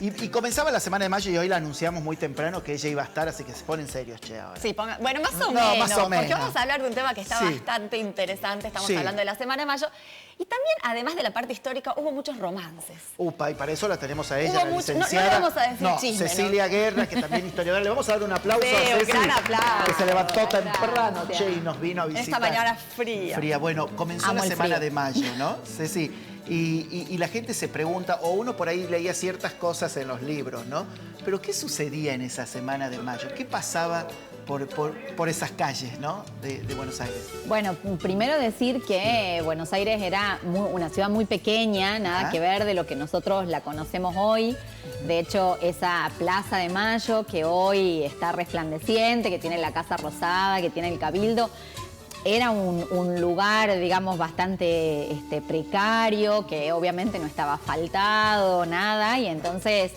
Y comenzaba la semana de mayo y hoy la anunciamos muy temprano que ella iba a estar, así que se ponen serios, che, ahora. Sí, bueno, más o No, menos, más o menos. porque vamos a hablar de un tema que está Sí. bastante interesante. Estamos Sí. hablando de la semana de mayo. Y también, además de la parte histórica, hubo muchos romances. Upa, y para eso la tenemos a ella, Hubo la mucho- licenciada. no le vamos a decir chisme, Cecilia Guerra, que también historiadora. Le vamos a dar un aplauso Sí, a un Ceci, gran aplauso. que se levantó temprano, Gracias. che, y nos vino a visitar. Esta mañana fría. Fría. Bueno, comenzó Amo la el semana frío. de mayo, ¿no, Ceci? Y la gente se pregunta, o uno por ahí leía ciertas cosas en los libros, ¿no? Pero ¿qué sucedía en esa semana de mayo? ¿Qué pasaba por esas calles, ¿no? de Buenos Aires? Bueno, primero decir que Buenos Aires era una ciudad muy pequeña, nada que ver de lo que nosotros la conocemos hoy. De hecho, esa Plaza de Mayo que hoy está resplandeciente, que tiene la Casa Rosada, que tiene el Cabildo, era un lugar, digamos, bastante precario, que obviamente no estaba asfaltado, nada, y entonces...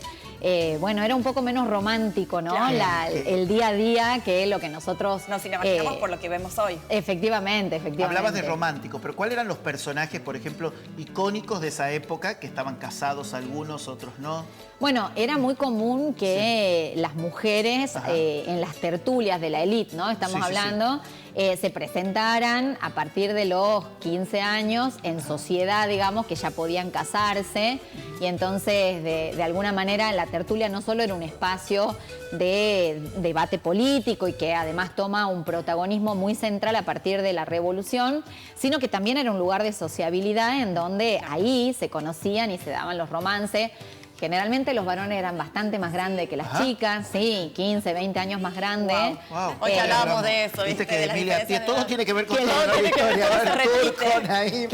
bueno, era un poco menos romántico, ¿no? Claro. El día a día que lo que nosotros... Nos imaginamos por lo que vemos hoy. Efectivamente. Hablabas de románticos, pero ¿cuáles eran los personajes, por ejemplo, icónicos de esa época, que estaban casados algunos, otros no? Bueno, era muy común que las mujeres en las tertulias de la élite, ¿no? Estamos hablando, se presentaran a partir de los 15 años en sociedad, digamos, que ya podían casarse. Y entonces, de alguna manera, la tertulia no solo era un espacio de debate político y que además toma un protagonismo muy central a partir de la Revolución, sino que también era un lugar de sociabilidad en donde ahí se conocían y se daban los romances. Generalmente los varones eran bastante más grandes que las chicas, sí, 15, 20 años más grandes. Wow. Hoy hablábamos de eso, Viste ¿viste? que De las Emilia, diferencias de todo edad. tiene que ver con Que toda todo la tiene que ver, historia. todo A ver, se tú repite. con ahí.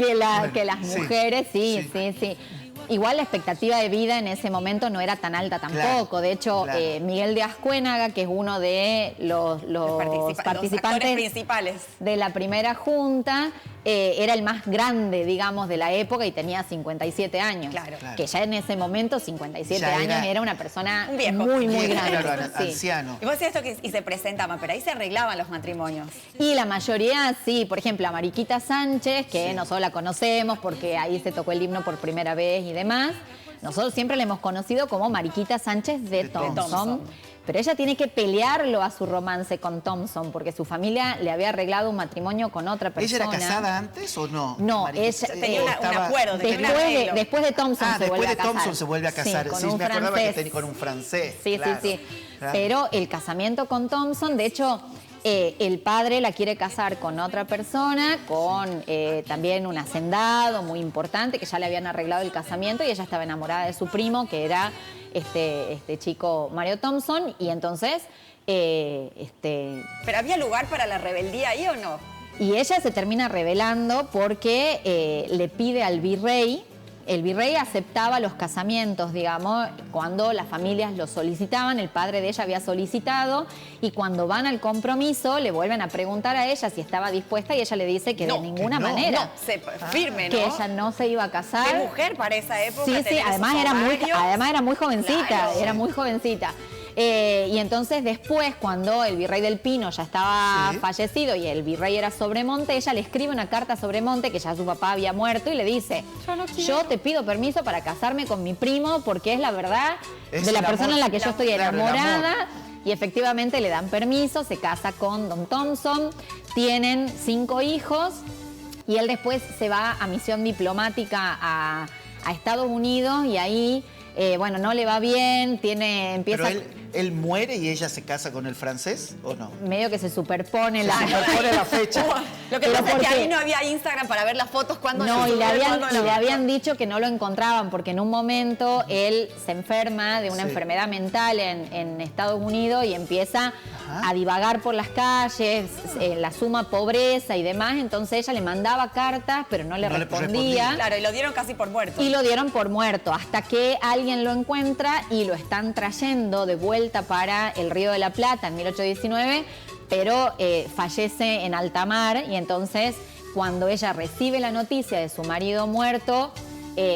Que las mujeres, sí. Igual la expectativa de vida en ese momento no era tan alta tampoco. Claro, De hecho, claro. Miguel de Ascuénaga, que es uno de los Los participantes actores principales. de la primera junta, era el más grande, digamos, de la época y tenía 57 años. Claro. Que ya en ese momento, 57 Ya años, era una persona un viejo. muy Viejo, grande. claro, sí. anciano. Y vos decías esto y se presentaban, pero ahí se arreglaban los matrimonios. Y la mayoría, sí. Por ejemplo, a Mariquita Sánchez, que nosotros la conocemos porque ahí se tocó el himno por primera vez y demás. Nosotros siempre la hemos conocido como Mariquita Sánchez de Thompson. Pero ella tiene que pelearlo a su romance con Thompson porque su familia le había arreglado un matrimonio con otra persona. ¿Ella era casada antes o no? No, Mariquita? ella Tenía un acuerdo, tenía un arreglo. después de Thompson se vuelve a casar. Después de Thompson se vuelve a casar. Sí, Sí, con un me acordaba francés. que tenía con un francés. Sí, claro, sí. claro. Pero el casamiento con Thompson, de hecho, el padre la quiere casar con otra persona, con también un hacendado muy importante, que ya le habían arreglado el casamiento y ella estaba enamorada de su primo, que era este chico Mario Thompson, y entonces... ¿Pero había lugar para la rebeldía ahí o no? Y ella se termina rebelando porque le pide al virrey. El virrey aceptaba los casamientos, digamos, cuando las familias lo solicitaban. El padre de ella había solicitado y cuando van al compromiso le vuelven a preguntar a ella si estaba dispuesta y ella le dice que No, de ninguna que no. manera. No, firme, ¿no? Que ella no se iba a casar. Qué mujer para esa época. Sí, tener además esos ovarios. era muy jovencita, Claro. era muy jovencita. Y entonces después, cuando el virrey del Pino ya estaba fallecido y el virrey era Sobremonte, ella le escribe una carta a Sobremonte, que ya su papá había muerto, y le dice, yo te pido permiso para casarme con mi primo porque es la verdad Es de la el persona amor, en la que yo estoy claro, el enamorada. amor. Y efectivamente le dan permiso, se casa con Don Thompson, tienen 5 hijos y él después se va a misión diplomática a Estados Unidos y ahí, bueno, no le va bien, empieza... ¿Pero él muere y ella se casa con el francés o no? medio que se superpone la... Superpone la fecha. Lo que Pero pasa es que porque- ahí no había Instagram para ver las fotos cuando No, y le cuándo la- habían dicho que no lo encontraban porque en un momento él se enferma de una enfermedad mental en Estados Unidos y empieza a divagar por las calles, la suma pobreza y demás. Entonces ella le mandaba cartas, pero no le No le respondía. respondía. Claro, y lo dieron casi por muerto. Y lo dieron por muerto, hasta que alguien lo encuentra y lo están trayendo de vuelta para el Río de la Plata en 1819, pero fallece en alta mar y entonces cuando ella recibe la noticia de su marido muerto,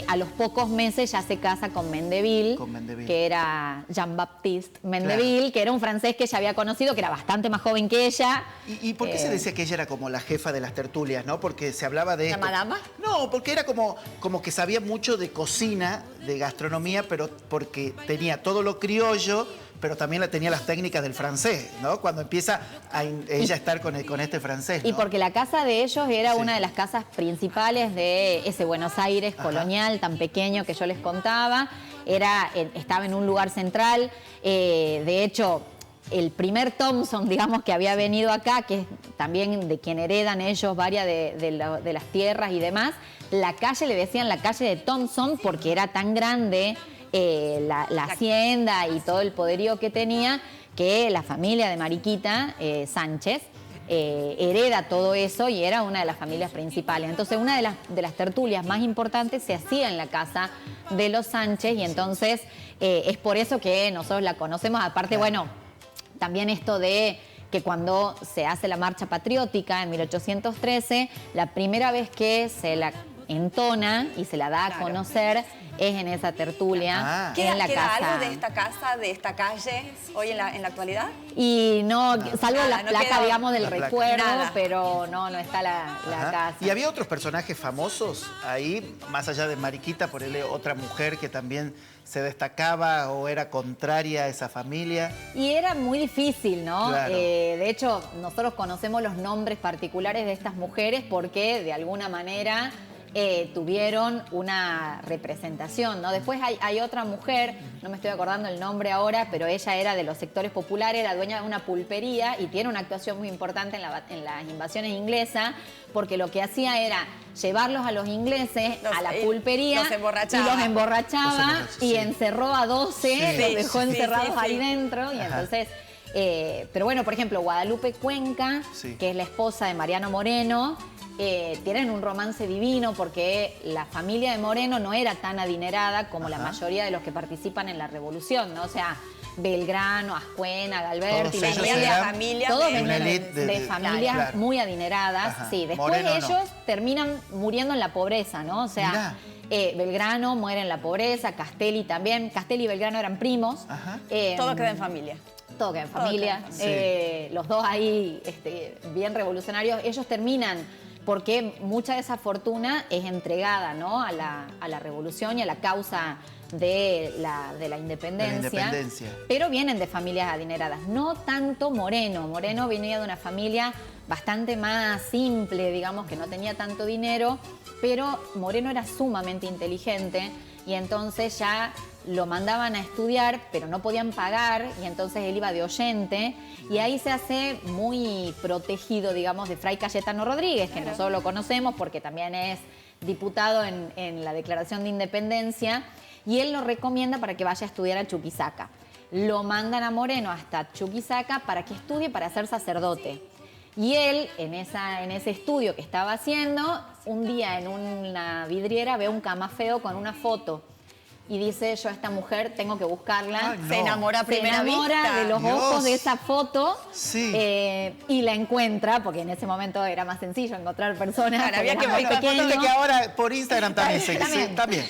a los pocos meses ya se casa con Mendeville, que era Jean-Baptiste Mendeville, claro, que era un francés que ella había conocido, que era bastante más joven que ella. ¿Y por qué se decía que ella era como la jefa de las tertulias, no? Porque se hablaba de esto. ¿La madama? No, porque era como que sabía mucho de cocina, de gastronomía, pero porque tenía todo lo criollo, pero también tenía las técnicas del francés, ¿no? Cuando empieza ella a estar con este francés, ¿no? Y porque la casa de ellos era una de las casas principales de ese Buenos Aires colonial tan pequeño que yo les contaba. Estaba en un lugar central. De hecho, el primer Thompson, digamos, que había venido acá, que es también de quien heredan ellos varias de las tierras y demás, la calle le decían la calle de Thompson porque era tan grande la hacienda y todo el poderío que tenía, que la familia de Mariquita Sánchez hereda todo eso y era una de las familias principales. Entonces, una de las tertulias más importantes se hacía en la casa de los Sánchez y entonces es por eso que nosotros la conocemos. Aparte, claro, bueno, también esto de que cuando se hace la marcha patriótica en 1813, la primera vez que se la entona y se la da a conocer es en esa tertulia, en la ¿Queda casa. algo de esta casa, de esta calle, hoy en la actualidad? Y no, salvo la placa, queda, digamos, del recuerdo, nada, pero no está la casa. ¿Y había otros personajes famosos ahí, más allá de Mariquita, por él, otra mujer que también se destacaba o era contraria a esa familia? Y era muy difícil, ¿no? Claro. De hecho, nosotros conocemos los nombres particulares de estas mujeres porque de alguna manera tuvieron una representación, ¿no? Después hay otra mujer, no me estoy acordando el nombre ahora, pero ella era de los sectores populares, era dueña de una pulpería y tiene una actuación muy importante en las invasiones inglesas, porque lo que hacía era llevarlos a los ingleses a la pulpería y los emborrachaba y encerró a 12, los dejó encerrados ahí dentro y entonces... pero bueno, por ejemplo, Guadalupe Cuenca, que es la esposa de Mariano Moreno, tienen un romance divino porque la familia de Moreno no era tan adinerada como la mayoría de los que participan en la revolución, ¿no? O sea, Belgrano, Ascuena, Galberti, todos venían de familias muy adineradas. Sí, después Moreno ellos terminan muriendo en la pobreza, ¿no? O sea, Belgrano muere en la pobreza, Castelli también. Castelli y Belgrano eran primos. Todo queda en familia. Todo queda en familia. Los dos ahí bien revolucionarios. Ellos terminan porque mucha de esa fortuna es entregada, ¿no? a la revolución y a la causa de la independencia. Pero vienen de familias adineradas. No tanto Moreno. Moreno venía de una familia bastante más simple, digamos, que no tenía tanto dinero, pero Moreno era sumamente inteligente y entonces ya lo mandaban a estudiar, pero no podían pagar, y entonces él iba de oyente, y ahí se hace muy protegido, digamos, de Fray Cayetano Rodríguez, que nosotros lo conocemos porque también es diputado en la Declaración de Independencia, y él lo recomienda para que vaya a estudiar a Chuquisaca. Lo mandan a Moreno hasta Chuquisaca para que estudie para ser sacerdote. Y él, en ese estudio que estaba haciendo, un día en una vidriera ve un camafeo con una foto. Y dice, yo a esta mujer tengo que buscarla. Se enamora a primera vista. Se enamora de los ojos de esa foto y la encuentra, porque en ese momento era más sencillo encontrar personas. Claro, había que que ahora por Instagram también también.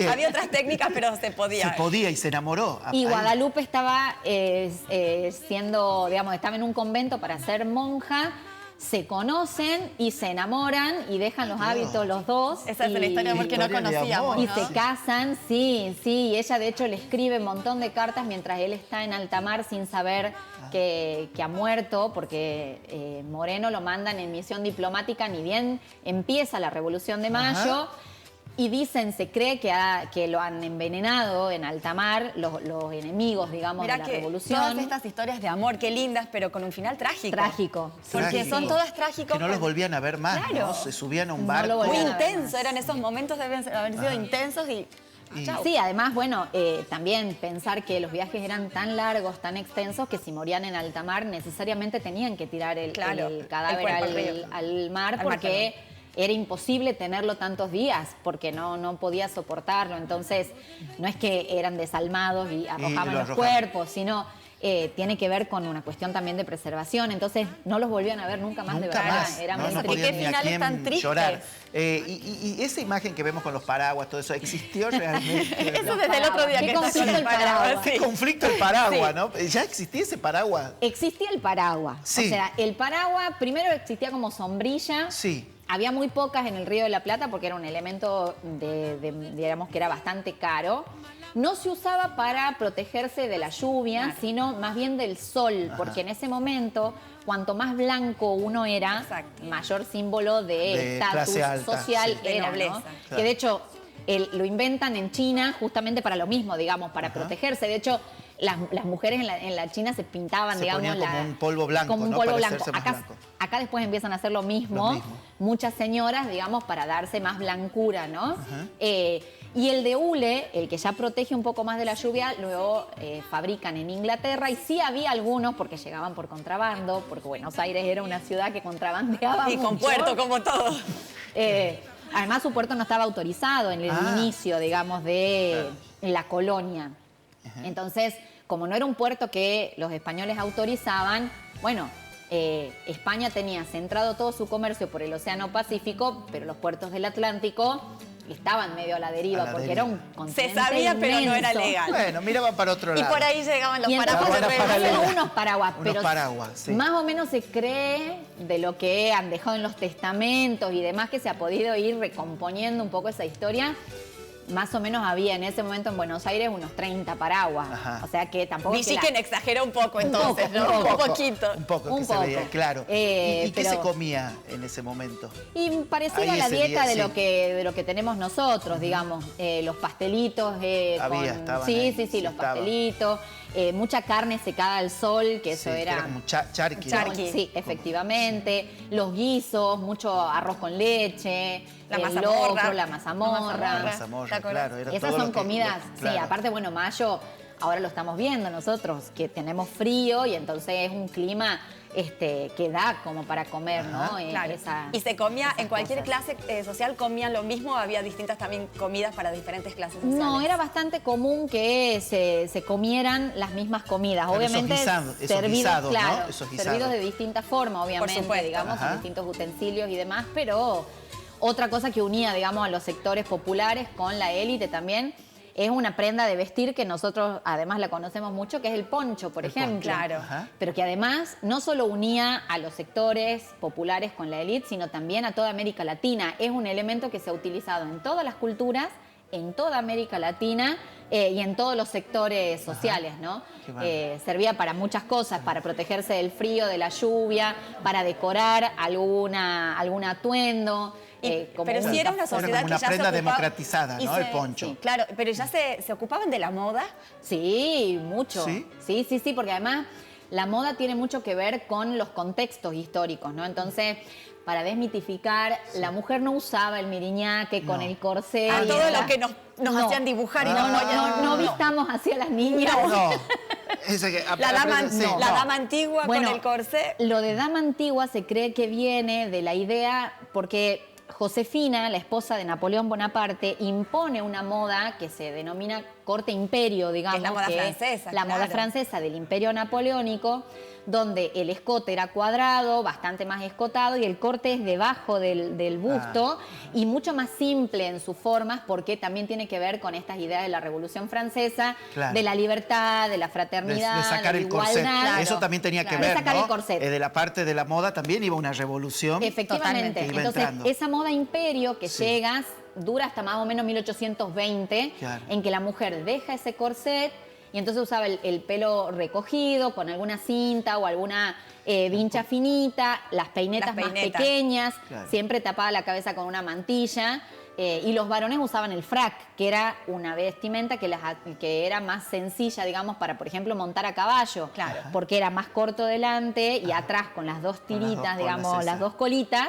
Había otras técnicas, pero se podía. Se podía y se enamoró. Y Guadalupe estaba siendo, digamos, estaba en un convento para ser monja. Se conocen y se enamoran y dejan los hábitos los dos. Esa es la historia de amor que no conocíamos, Y ¿no? se casan, sí. Y ella de hecho le escribe un montón de cartas mientras él está en alta mar sin saber que ha muerto, porque Moreno lo mandan en misión diplomática ni bien empieza la Revolución de Mayo. Y se cree que lo han envenenado en alta mar, los enemigos, digamos, de la revolución. Todas estas historias de amor, qué lindas, pero con un final trágico. Trágico. Porque son todas trágicas. Que no los volvían a ver más, ¿no? Se subían a un barco. Muy intenso, eran esos momentos, deben haber sido intensos y... Sí, además, bueno, también pensar que los viajes eran tan largos, tan extensos, que si morían en alta mar necesariamente tenían que tirar el cadáver al mar, porque era imposible tenerlo tantos días, porque no podía soportarlo. Entonces, no es que eran desalmados y arrojaban los cuerpos, sino tiene que ver con una cuestión también de preservación. Entonces no los volvían a ver nunca más de verdad. Más. Era No, muy no triste. podían ni a finales quién tan tristes. llorar. Y esa imagen que vemos con los paraguas, todo eso, ¿existió realmente? Eso desde el otro día ¿Qué que estás con conflicto el el paraguas? paraguas. Qué Sí. conflicto el paraguas, Sí. ¿no? ¿Ya existía ese paraguas? Existía el paraguas. Sí. O sea, el paraguas primero existía como sombrilla. Sí. Había muy pocas en el Río de la Plata porque era un elemento digamos que era bastante caro. No se usaba para protegerse de la lluvia, Claro. sino más bien del sol, porque en ese momento, cuanto más blanco uno era, Exacto. mayor símbolo De de clase estatus alta, social sí. De era, nobleza. ¿no? Claro. Que de hecho lo inventan en China justamente para lo mismo, digamos, para Ajá. protegerse. De hecho, las mujeres en la China se pintaban, Se digamos, ponían como un polvo blanco, como un ¿no? polvo Para blanco. hacerse más blanco. Acá después empiezan a hacer lo mismo. Muchas señoras, digamos, para darse más blancura, ¿no? Y el de hule, el que ya protege un poco más de la lluvia, luego fabrican en Inglaterra y sí había algunos porque llegaban por contrabando, porque Buenos Aires era una ciudad que contrabandeaba Y con mucho. puerto, como todo. Además, su puerto no estaba autorizado en el inicio, digamos, de la colonia. Entonces, como no era un puerto que los españoles autorizaban, bueno, España tenía centrado todo su comercio por el Océano Pacífico, pero los puertos del Atlántico estaban medio a la deriva, A la porque deriva. era un continente Se sabía, pero no era inmenso. legal. Bueno, miraban para otro Y lado. por ahí llegaban los Y entonces paraguas de Paraguas había paralelas. Rebelde. unos paraguas, Unos pero paraguas, sí. más o menos se cree de lo que han dejado en los testamentos y demás que se ha podido ir recomponiendo un poco esa historia. Más o menos había en ese momento en Buenos Aires unos 30 paraguas. Ajá. O sea que tampoco es que Villiquen exageró un poco Un entonces, poco, ¿no? un Un poco. poquito. Un poco Un que se poco. veía, claro. ¿Y qué pero- se comía en ese momento? Y parecido Ahí a la ese dieta día, de lo que tenemos nosotros, digamos. Los pastelitos estaban ahí, sí, los estaba. pastelitos. Mucha carne secada al sol, que eso Sí, que era... como charqui. ¿no? Charqui. Sí, efectivamente. Los guisos, mucho arroz con leche, La el mazamorra. locro, la La mazamorra. Mazamorra, ¿te acuerdas? claro. Era Esas todo son lo que- comidas, claro. sí, aparte, bueno, mayo, ahora lo estamos viendo nosotros, que tenemos frío y entonces es un clima que da como para comer, ¿no? Ajá. Claro. Esa- Y se comía, esas en cualquier cosas. clase social comían lo mismo, había distintas también comidas para diferentes clases sociales. No, era bastante común que se comieran las mismas comidas. Claro, esos Obviamente esos guisados, ¿no? claro, Esos servidos guisados. de distinta forma, obviamente, supuesto. digamos, Ajá. con distintos utensilios y demás, pero otra cosa que unía, digamos, a los sectores populares con la élite también es una prenda de vestir que nosotros además la conocemos mucho, que es el poncho, por El ejemplo. poncho. Claro. Ajá. Pero que además no solo unía a los sectores populares con la élite, sino también a toda América Latina. Es un elemento que se ha utilizado en todas las culturas, en toda América Latina y en todos los sectores sociales, ¿no? Qué bárbaro. Servía para muchas cosas, para protegerse del frío, de la lluvia, para decorar algún atuendo. Como pero un sí era una café. sociedad como una que ya prenda se ocupaba... democratizada, y ¿no? El poncho. sí. Claro, pero ya se ocupaban de la moda. Sí, mucho. ¿Sí? Sí, porque además la moda tiene mucho que ver con los contextos históricos, ¿no? Entonces, para desmitificar, la mujer no usaba el miriñaque con No. el corsé. A y todo era- lo que nos hacían dibujar y no, nos no, ponían- no vistamos así a las niñas. No. Esa que- La dama, sí, la no. dama antigua Bueno, con el corsé. Lo de dama antigua se cree que viene de la idea, porque Josefina, la esposa de Napoleón Bonaparte, impone una moda que se denomina corte imperio, digamos. Es la moda que francesa, la moda claro. francesa del imperio napoleónico, donde el escote era cuadrado, bastante más escotado, y el corte es debajo del busto y mucho más simple en sus formas, porque también tiene que ver con estas ideas de la Revolución Francesa, Claro. de la libertad, de la fraternidad, De sacar de el la corset. igualdad. Eso también tenía que Claro. ver, De sacar ¿no? el corset. De la parte de la moda también iba una revolución. Efectivamente. Que iba Entonces, entrando. esa moda imperio que Sí. llega, dura hasta más o menos 1820, Claro. en que la mujer deja ese corset y entonces usaba el pelo recogido con alguna cinta o alguna vincha finita, las peinetas Las más peinetas. pequeñas, Claro. siempre tapada la cabeza con una mantilla. Y los varones usaban el frac, que era una vestimenta que era más sencilla, digamos, para, por ejemplo, montar a caballo. Claro. Porque era más corto delante y atrás con las dos Con las dos tiritas, colas digamos, esas. las dos colitas,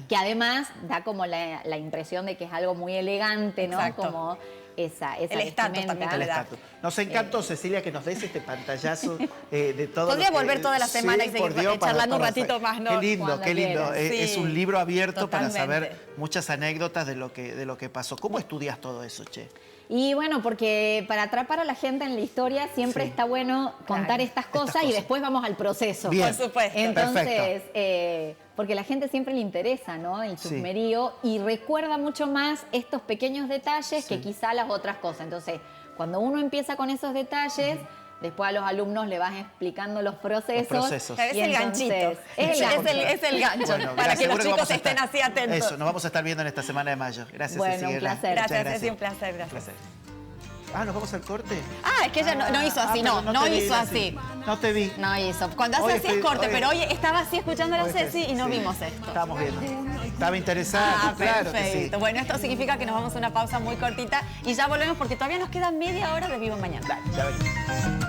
que además da como la impresión de que es algo muy elegante, ¿no? Exacto. Como esa El estatus vestimenta. también que El le da. estatus. Nos encantó, Cecilia, que nos des este pantallazo de todo. Podría lo que- volver toda la semana y seguir por Dios, charlando un ratito más, ¿no? Qué lindo, Cuando qué lindo. quieras. Es Sí, un libro abierto para totalmente. saber muchas anécdotas de lo que pasó. ¿Cómo estudias todo eso, che? Y bueno, porque para atrapar a la gente en la historia siempre está bueno contar estas cosas y después vamos al proceso. Bien. Por supuesto. Entonces, porque a la gente siempre le interesa, ¿no? El chusmerío y recuerda mucho más estos pequeños detalles que quizá las otras cosas. Entonces, cuando uno empieza con esos detalles, después a los alumnos le vas explicando los procesos. Es el ganchito. Es el gancho. Bueno, para que los seguro chicos estén así atentos. Eso, nos vamos a estar viendo en esta semana de mayo. Gracias, Bueno, Ceci. un placer. Muchas Gracias, Ceci, un placer. Gracias. Un placer. Ah, ¿nos vamos al corte? Ah, es que ella no hizo así, pero no te vi, hizo Ceci. así. No te vi. No hizo. Cuando hace Hoy así es corte, hoy- pero hoy estaba así escuchando a la Hoy Ceci y no sí. vimos esto. Estábamos viendo. Estaba interesante, Ah, claro que perfecto. sí. Bueno, esto significa que nos vamos a una pausa muy cortita y ya volvemos porque todavía nos queda media hora de Vivo Mañana. Dale, ya venimos.